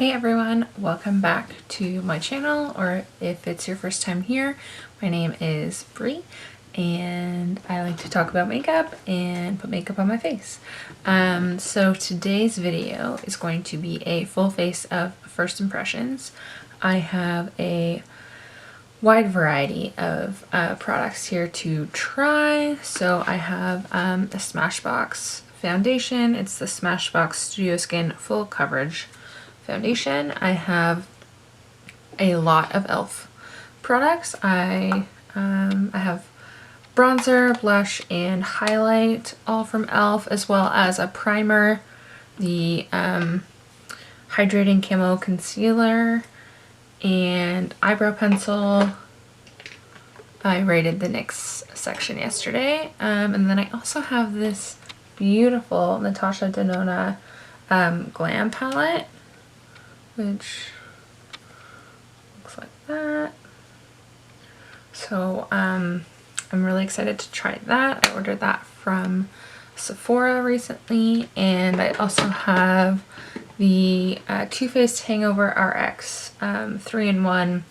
Hey everyone, welcome back to my channel, or if it's your first time here, my name is Brie and I like to talk about makeup and put makeup on my face. So today's video is going to be a full face of first impressions. I have a wide variety of products here to try. So I have the Smashbox foundation. It's the Smashbox Studio Skin Full Coverage Foundation. I have a lot of e.l.f. products. I have bronzer, blush, and highlight, all from e.l.f., as well as a primer, the Hydrating Camo Concealer, and eyebrow pencil. I rated the NYX section yesterday. And then I also have this beautiful Natasha Denona Glam palette, which looks like that. So I'm really excited to try that. I ordered that from Sephora recently, and I also have the Too Faced Hangover RX 3-in-1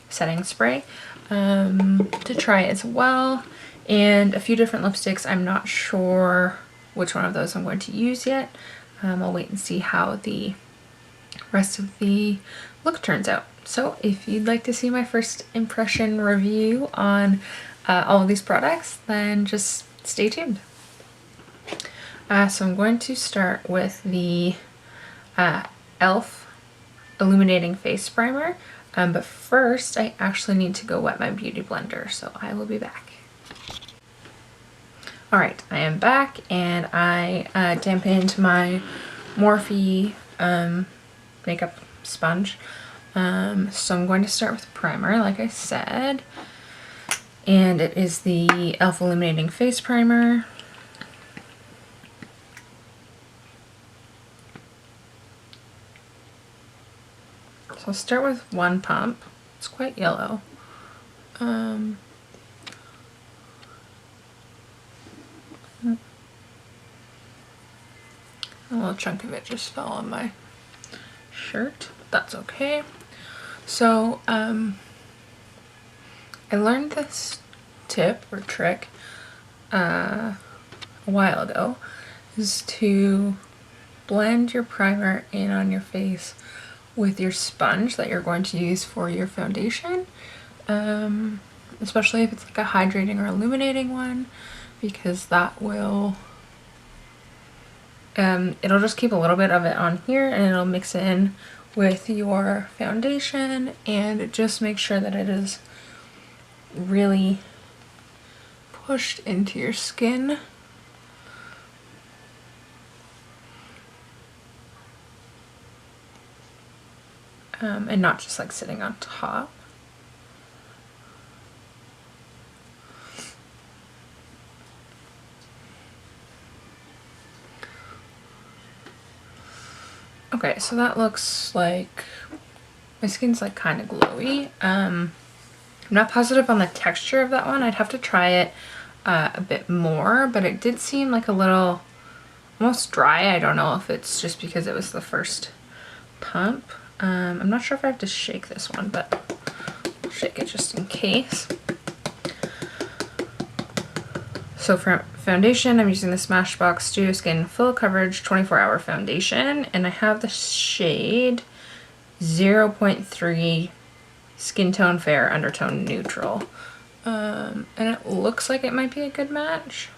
setting spray to try as well, and a few different lipsticks. I'm not sure which one of those I'm going to use yet. I'll wait and see how the rest of the look turns out. So if you'd like to see my first impression review on all of these products, then just stay tuned. So I'm going to start with the e.l.f. Illuminating Face Primer, but first I actually need to go wet my beauty blender, so I will be back. Alright, I am back, and I dampened my Morphe makeup sponge. So I'm going to start with primer, like I said, and it is the e.l.f. Illuminating Face Primer. So I'll start with one pump. It's quite yellow. A little chunk of it just fell on my shirt, but that's okay. So I learned this tip or trick a while ago, is to blend your primer in on your face with your sponge that you're going to use for your foundation, especially if it's like a hydrating or illuminating one, because that will it'll just keep a little bit of it on here and it'll mix in with your foundation, and just make sure that it is really pushed into your skin. And not just like sitting on top. Okay, so that looks like my skin's like kind of glowy. I'm not positive on the texture of that one. I'd have to try it a bit more, but it did seem like a little almost dry. I don't know if it's just because it was the first pump. I'm not sure if I have to shake this one, but I'll shake it just in case. So for foundation, I'm using the Smashbox Studio Skin Full Coverage 24-Hour Foundation, and I have the shade 0.3 Skin Tone Fair Undertone Neutral. And it looks like it might be a good match.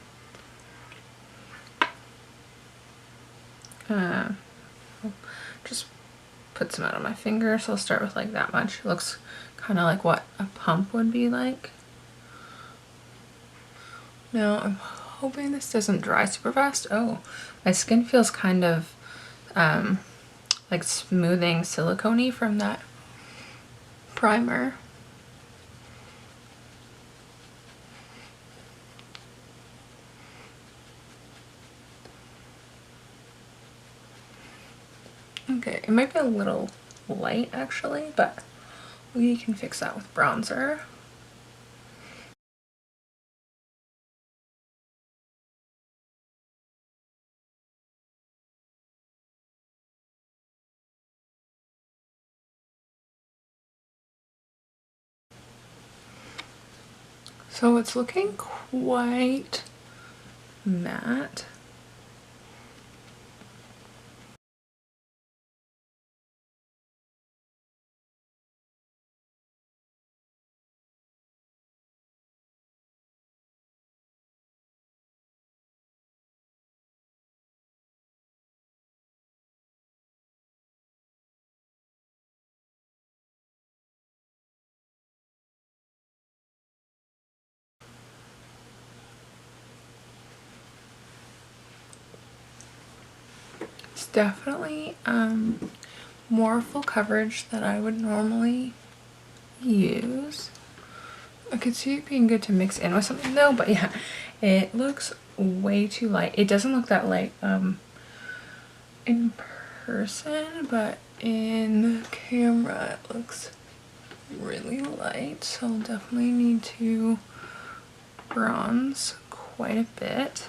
Just put some out on my finger, so I'll start with like that much. It looks kind of like what a pump would be like. Now I'm hoping this doesn't dry super fast. Oh, my skin feels kind of like smoothing silicone-y from that primer. Okay, it might be a little light actually, but we can fix that with bronzer. So it's looking quite matte. It's definitely more full coverage than I would normally use. I could see it being good to mix in with something though, but yeah, it looks way too light. It doesn't look that light in person, but in the camera it looks really light, so I'll definitely need to bronze quite a bit.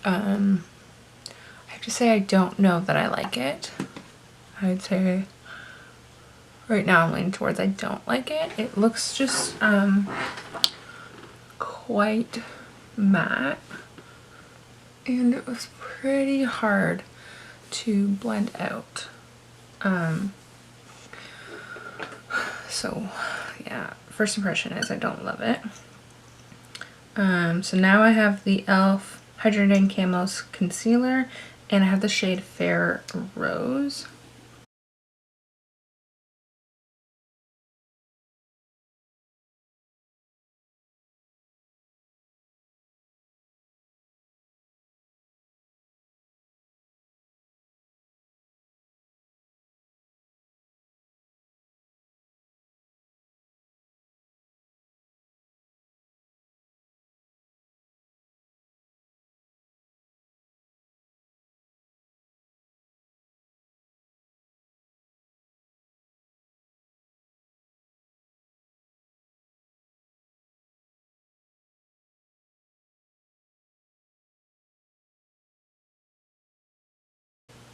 I have to say I don't know that I like it. I'd say right now I'm leaning towards I don't like it. It looks just quite matte, and it was pretty hard to blend out. So yeah, first impression is I don't love it. So now I have the e.l.f. Hydrating Camos Concealer, and I have the shade Fair Rose.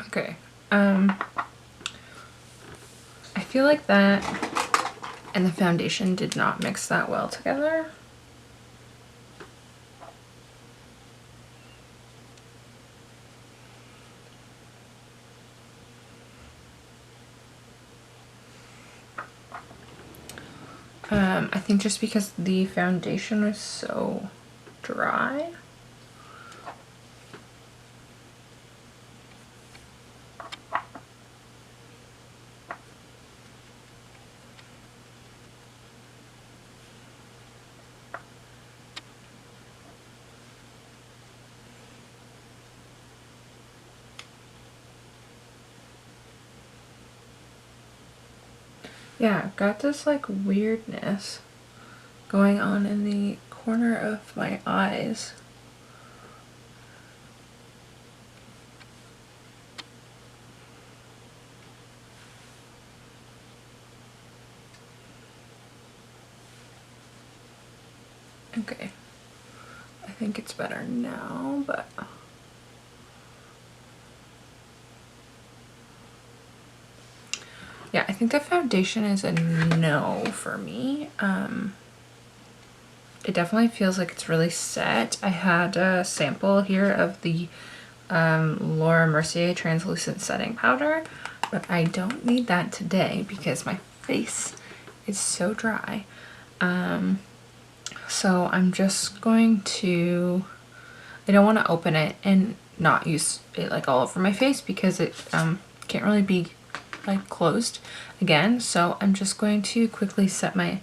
Okay, I feel like that and the foundation did not mix that well together. I think just because the foundation was so dry. Yeah, I've got this like weirdness going on in the corner of my eyes. Okay, I think it's better now, but yeah, I think the foundation is a no for me. It definitely feels like it's really set. I had a sample here of the Laura Mercier translucent setting powder, but I don't need that today because my face is so dry. So I'm just going to, I don't want to open it and not use it like all over my face because it can't really be like closed again. So I'm just going to quickly set my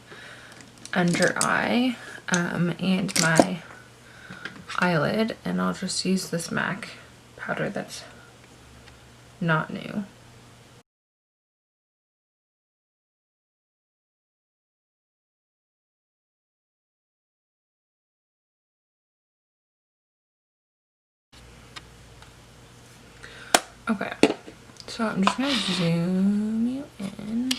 under eye and my eyelid, and I'll just use this MAC powder that's not new. Okay, so I'm just gonna zoom you in.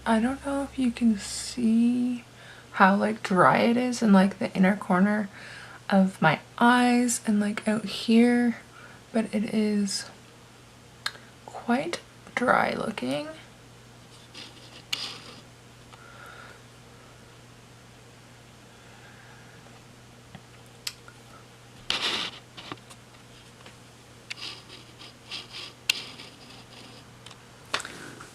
I don't know if you can see how like dry it is in like the inner corner of my eyes and like out here, but it is quite dry looking.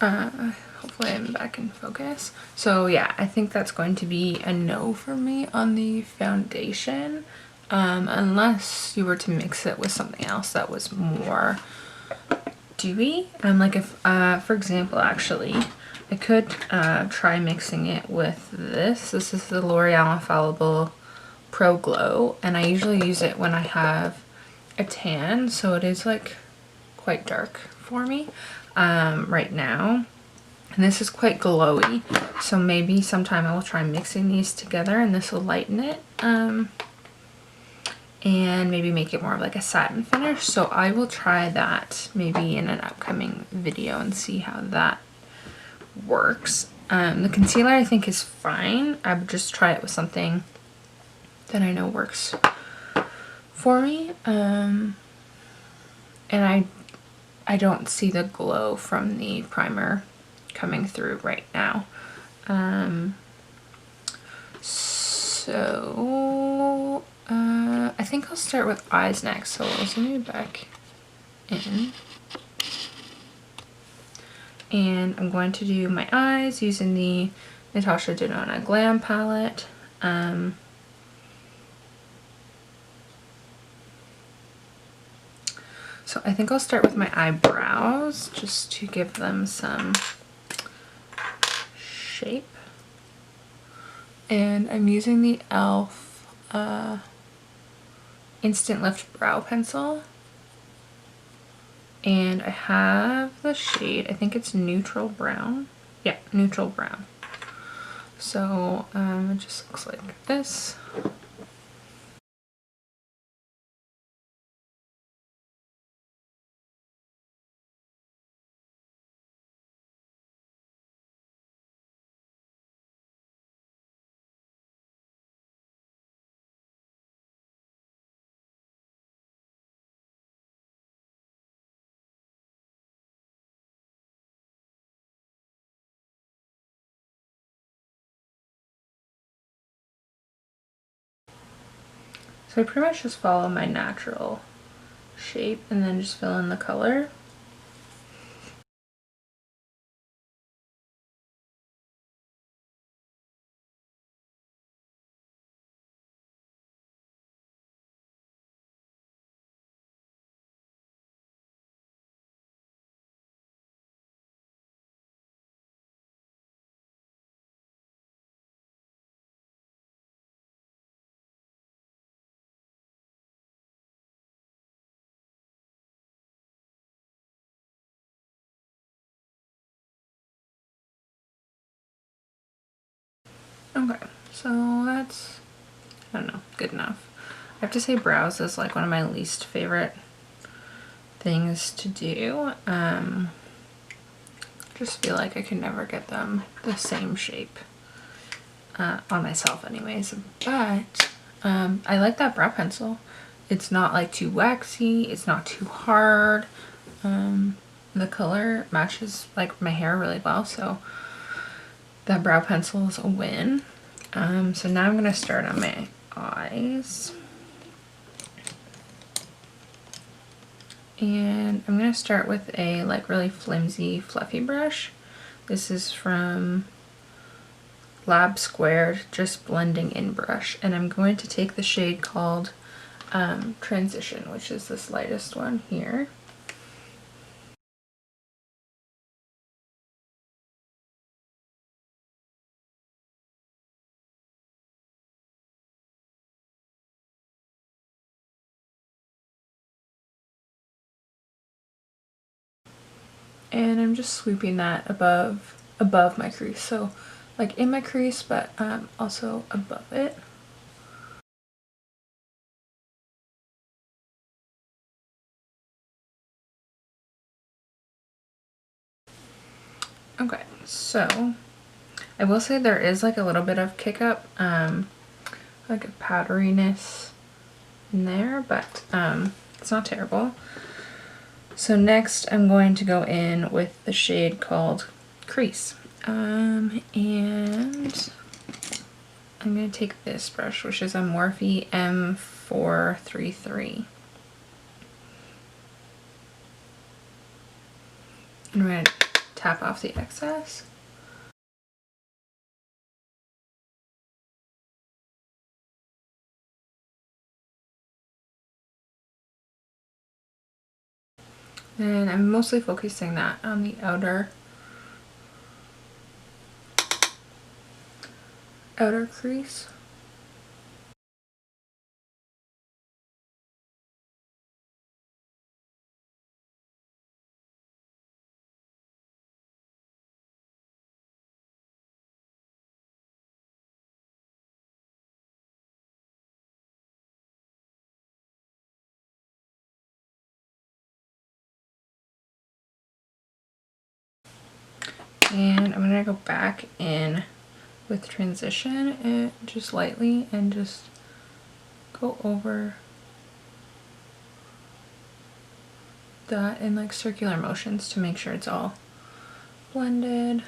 Hopefully I'm back in focus. So yeah, I think that's going to be a no for me on the foundation, unless you were to mix it with something else that was more dewy. Like if, for example, actually, I could try mixing it with this. This is the L'Oreal Infallible Pro Glow, and I usually use it when I have a tan, so it is like quite dark for me right now. And this is quite glowy, so maybe sometime I will try mixing these together and this will lighten it. And maybe make it more of like a satin finish. So I will try that maybe in an upcoming video and see how that works. The concealer I think is fine. I would just try it with something that I know works for me. And I don't see the glow from the primer coming through right now. So I think I'll start with eyes next. So I'll zoom you back in. And I'm going to do my eyes using the Natasha Denona Glam palette. So I think I'll start with my eyebrows just to give them some shape. And I'm using the e.l.f. Instant Lift Brow Pencil. And I have the shade, I think it's Neutral Brown. Yeah, Neutral Brown. So it just looks like this. So I pretty much just follow my natural shape and then just fill in the color. Okay, so that's, I don't know, good enough. I have to say brows is like one of my least favorite things to do. Just feel like I can never get them the same shape on myself anyways. But I like that brow pencil. It's not like too waxy, it's not too hard. The color matches like my hair really well, so that brow pencil is a win. So now I'm gonna start on my eyes. And I'm gonna start with a like really flimsy, fluffy brush. This is from Lab Squared Just Blending In brush. And I'm going to take the shade called Transition, which is this lightest one here. And I'm just sweeping that above my crease, so like in my crease, but also above it. Okay, so I will say there is like a little bit of kick up, like a powderiness in there, but it's not terrible. So next I'm going to go in with the shade called Crease. And I'm going to take this brush, which is a Morphe M433. And we're going to tap off the excess. And I'm mostly focusing that on the outer crease. And I'm gonna go back in with transition and just lightly and just go over that in like circular motions to make sure it's all blended.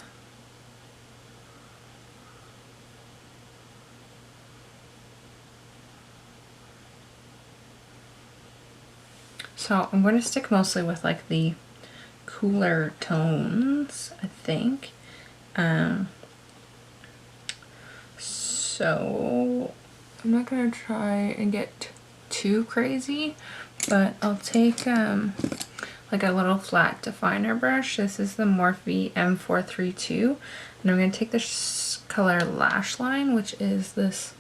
So I'm going to stick mostly with like the cooler tones, I think. So I'm not gonna try and get too crazy, but I'll take like a little flat definer brush. This is the Morphe M432, and I'm gonna take this color Lash Line, which is this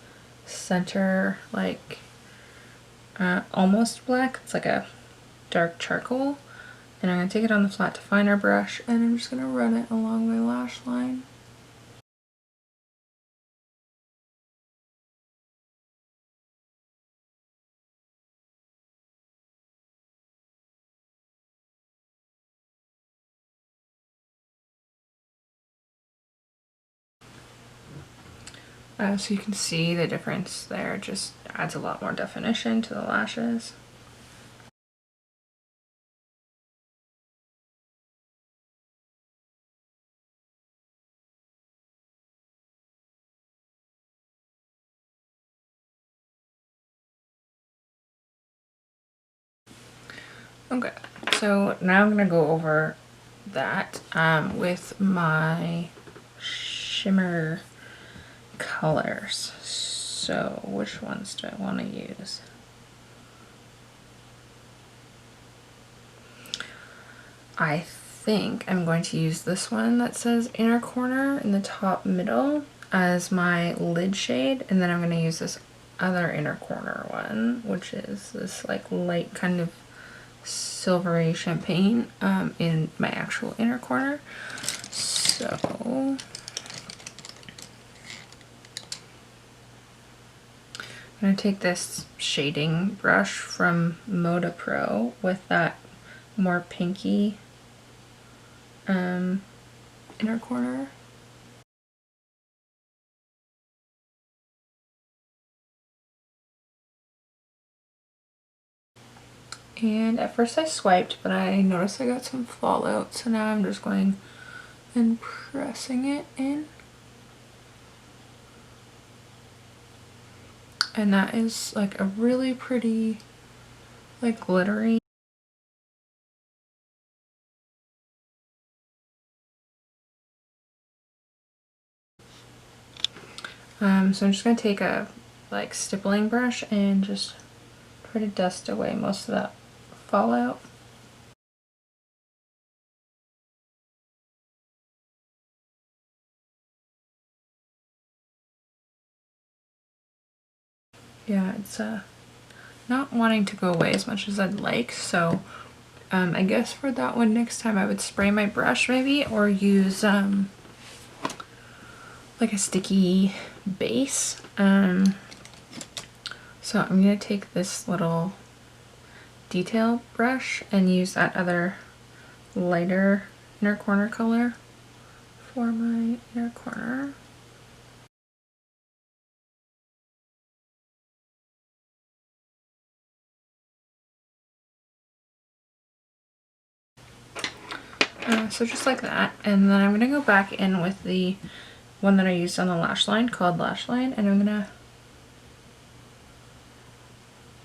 center like almost black. It's like a dark charcoal, and I'm gonna take it on the flat definer brush, and I'm just gonna run it along my lash line. So you can see the difference there. It just adds a lot more definition to the lashes. Okay, so now I'm gonna go over that with my shimmer colors. So which ones do I want to use? I think I'm going to use this one that says Inner Corner in the top middle as my lid shade, and then I'm going to use this other Inner Corner one, which is this like light kind of silvery champagne in my actual inner corner. So I'm going to take this shading brush from Moda Pro with that more pinky inner corner. And at first I swiped, but I noticed I got some fallout, so now I'm just going and pressing it in. And that is like a really pretty, like glittery. So I'm just gonna take a like stippling brush and just try to dust away most of that fallout. Yeah, it's not wanting to go away as much as I'd like, so I guess for that one next time I would spray my brush maybe, or use like a sticky base. So I'm gonna take this little detail brush and use that other lighter inner corner color for my inner corner. So just like that, and then I'm gonna go back in with the one that I used on the lash line called Lash Line, and I'm gonna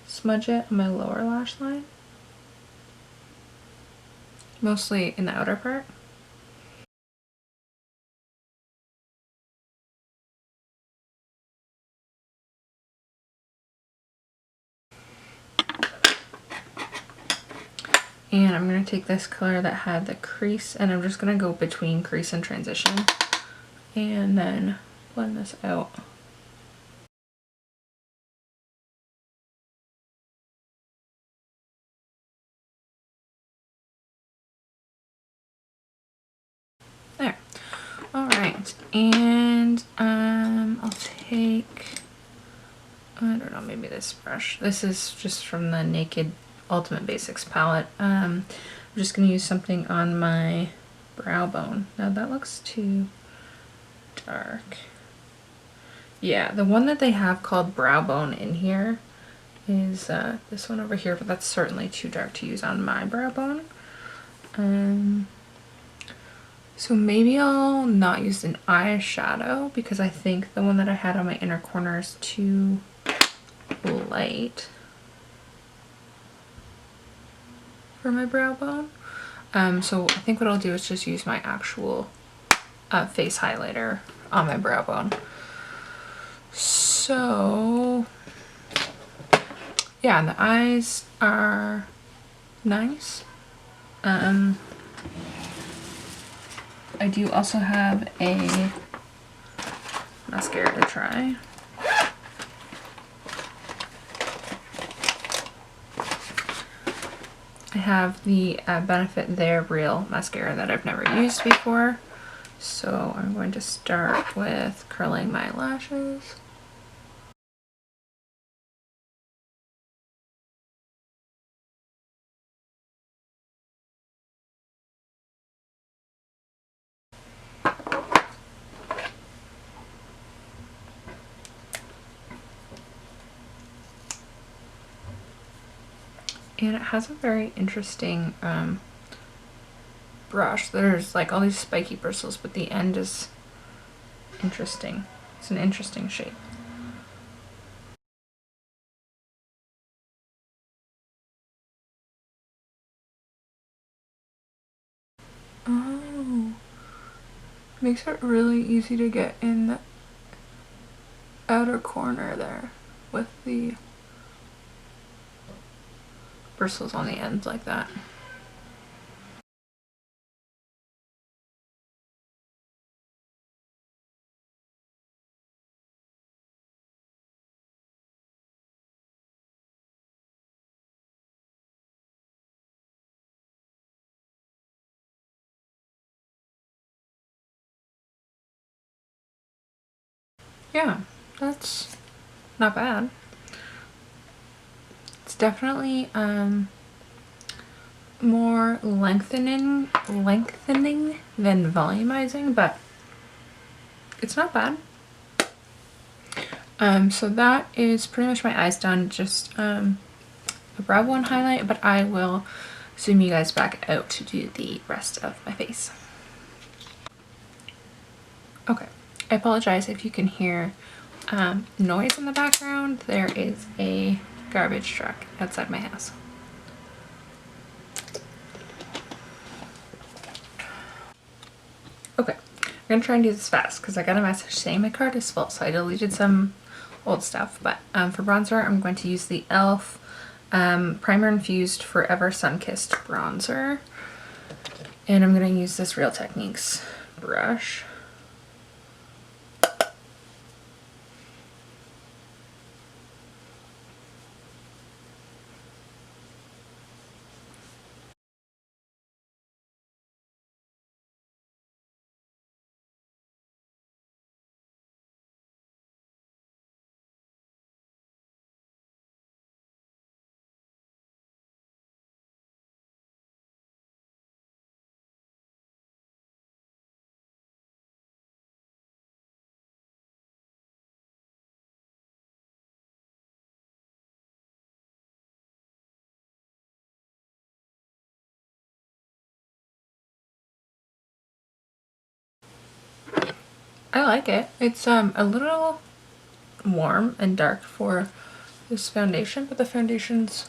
smudge it on my lower lash line, mostly in the outer part. And I'm going to take this color that had the crease, and I'm just going to go between crease and transition and then blend this out. There. Alright, and I'll take, I don't know, maybe this brush. This is just from the Naked Ultimate Basics palette. I'm just going to use something on my brow bone. Now that looks too dark. Yeah, the one that they have called Brow Bone in here is this one over here, but that's certainly too dark to use on my brow bone. So maybe I'll not use an eyeshadow because I think the one that I had on my inner corner is too light for my brow bone. So I think what I'll do is just use my actual face highlighter on my brow bone. So yeah, the eyes are nice. I do also have a mascara to try. I have the Benefit They're Real mascara that I've never used before. So I'm going to start with curling my lashes. And it has a very interesting brush. There's like all these spiky bristles, but the end is interesting. It's an interesting shape. Oh, makes it really easy to get in the outer corner there with the bristles on the ends like that. Yeah, that's not bad. It's definitely more lengthening than volumizing, but it's not bad. So that is pretty much my eyes done. Just a brow bone highlight, but I will zoom you guys back out to do the rest of my face. Okay, I apologize if you can hear noise in the background. There is a garbage truck outside my house. Okay, I'm gonna try and do this fast because I got a message saying my card is full, so I deleted some old stuff. But for bronzer, I'm going to use the e.l.f. Primer Infused Forever Sun-Kissed Bronzer. And I'm going to use this Real Techniques brush. I like it. It's a little warm and dark for this foundation, but the foundation's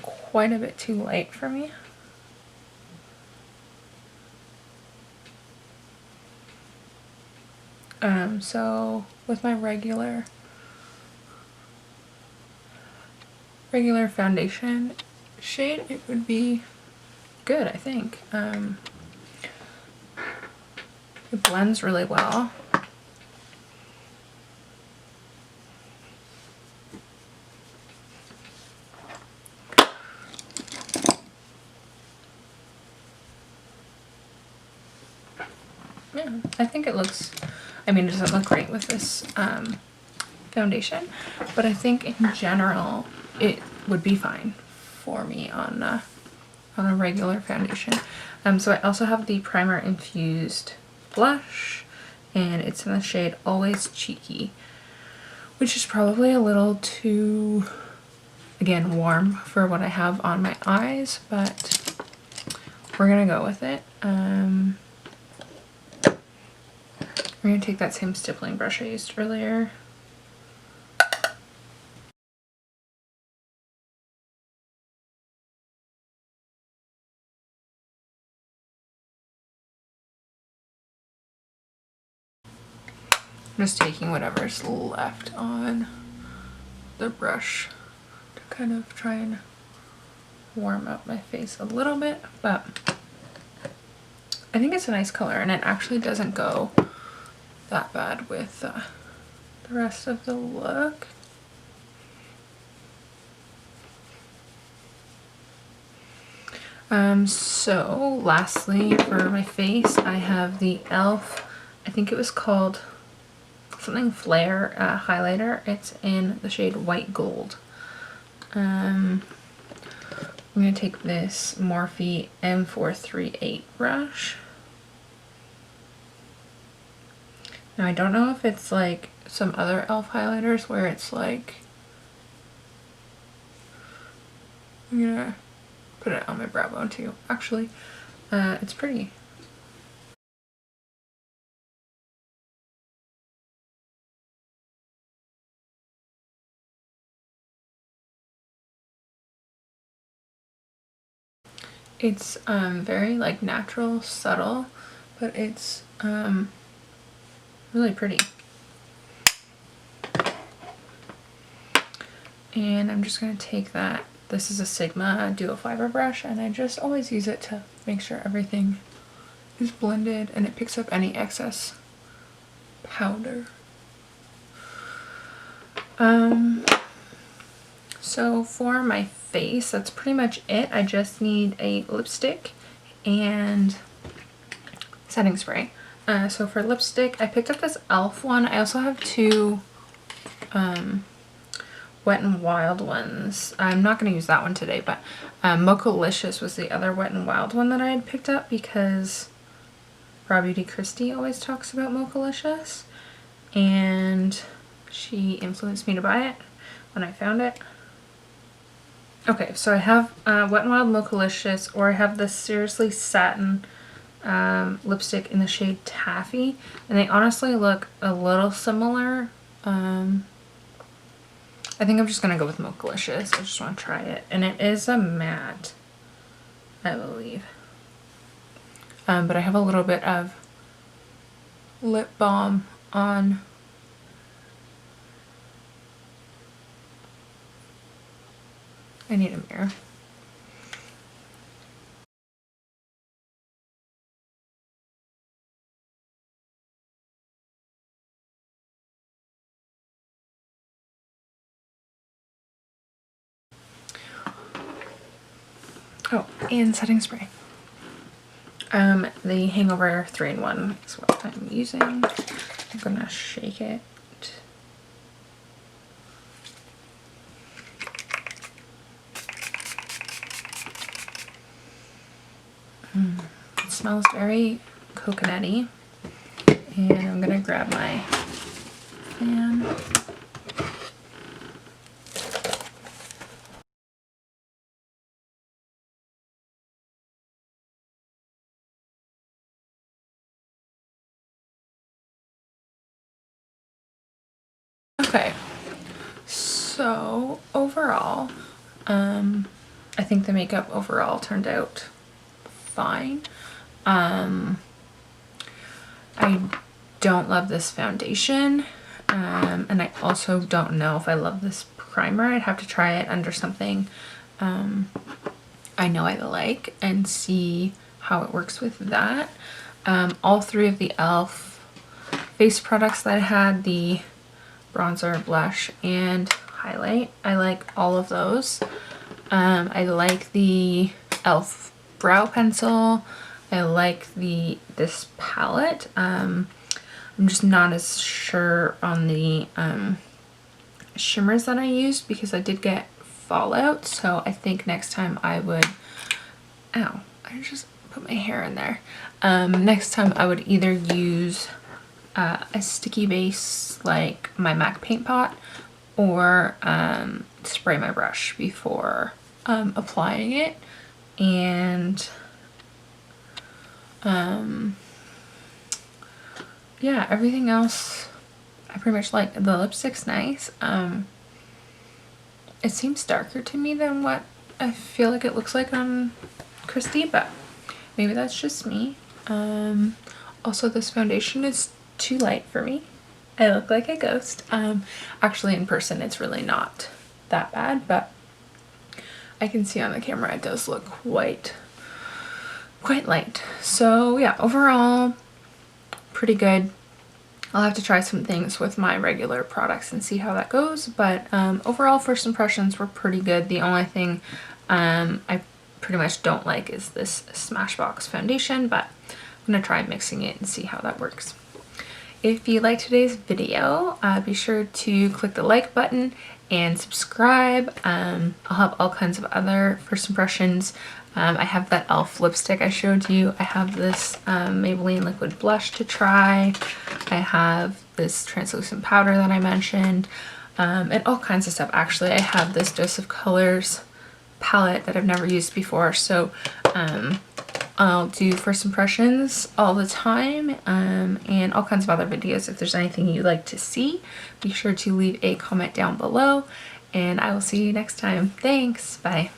quite a bit too light for me. So with my regular foundation shade, it would be good, I think. It blends really well. Yeah, I think it looks, I mean, it doesn't look great with this foundation, but I think in general it would be fine for me on a regular foundation. So I also have the primer infused blush, and it's in the shade Always Cheeky, which is probably a little too, again, warm for what I have on my eyes, but we're gonna go with it. We're gonna take that same stippling brush I used earlier. I'm just taking whatever's left on the brush to kind of try and warm up my face a little bit, but I think it's a nice color, and it actually doesn't go that bad with the rest of the look. So lastly for my face, I have the e.l.f. I think it was called something Flare highlighter. It's in the shade White Gold. I'm gonna take this Morphe M438 brush. Now I don't know if it's like some other e.l.f. highlighters where it's like, I'm gonna put it on my brow bone too. Actually, it's pretty. It's very like natural, subtle, but it's really pretty. And I'm just gonna take that. This is a Sigma dual fiber brush, and I just always use it to make sure everything is blended and it picks up any excess powder. So for my face, that's pretty much it. I just need a lipstick and setting spray. So for lipstick, I picked up this e.l.f. one. I also have two Wet n Wild ones. I'm not going to use that one today, but Mochalicious was the other Wet n Wild one that I had picked up because Raw Beauty Christie always talks about Mochalicious, and she influenced me to buy it when I found it. Okay, so I have Wet n Wild Mochalicious, or I have this Seriously Satin lipstick in the shade Taffy, and they honestly look a little similar. I think I'm just gonna go with Mochalicious. I just want to try it, and it is a matte, I believe. But I have a little bit of lip balm on. I need a mirror. Oh, and setting spray. The Hangover 3-in-1 is what I'm using. I'm gonna shake it. It smells very coconutty. And I'm gonna grab my fan. Okay, so overall, I think the makeup overall turned out fine. I don't love this foundation, and I also don't know if I love this primer. I'd have to try it under something I I know I like and see how it works with that. All three of the e.l.f. face products that I had, the bronzer, blush, and highlight, I like all of those. I like the e.l.f. brow pencil. I like this palette. I'm just not as sure on the shimmers that I used because I did get fallout, so I think next time I would, ow, I just put my hair in there. Next time I would either use a sticky base like my MAC paint pot, or spray my brush before applying it. And yeah, everything else I pretty much like. The lipstick's nice. It seems darker to me than what I feel like it looks like on Christy, but maybe that's just me. Also, this foundation is too light for me. I look like a ghost. Actually in person it's really not that bad, but I can see on the camera it does look quite light. So yeah, overall pretty good. I'll have to try some things with my regular products and see how that goes, but overall first impressions were pretty good. The only thing I pretty much don't like is this Smashbox foundation, but I'm gonna try mixing it and see how that works. If you liked today's video, be sure to click the like button and subscribe. I'll have all kinds of other first impressions. I have that e.l.f. lipstick I showed you. I have this Maybelline liquid blush to try. I have this translucent powder that I mentioned, and all kinds of stuff. Actually, I have this Dose of Colors palette that I've never used before, so I'll do first impressions all the time, and all kinds of other videos. If there's anything you'd like to see, be sure to leave a comment down below, and I will see you next time. Thanks, bye.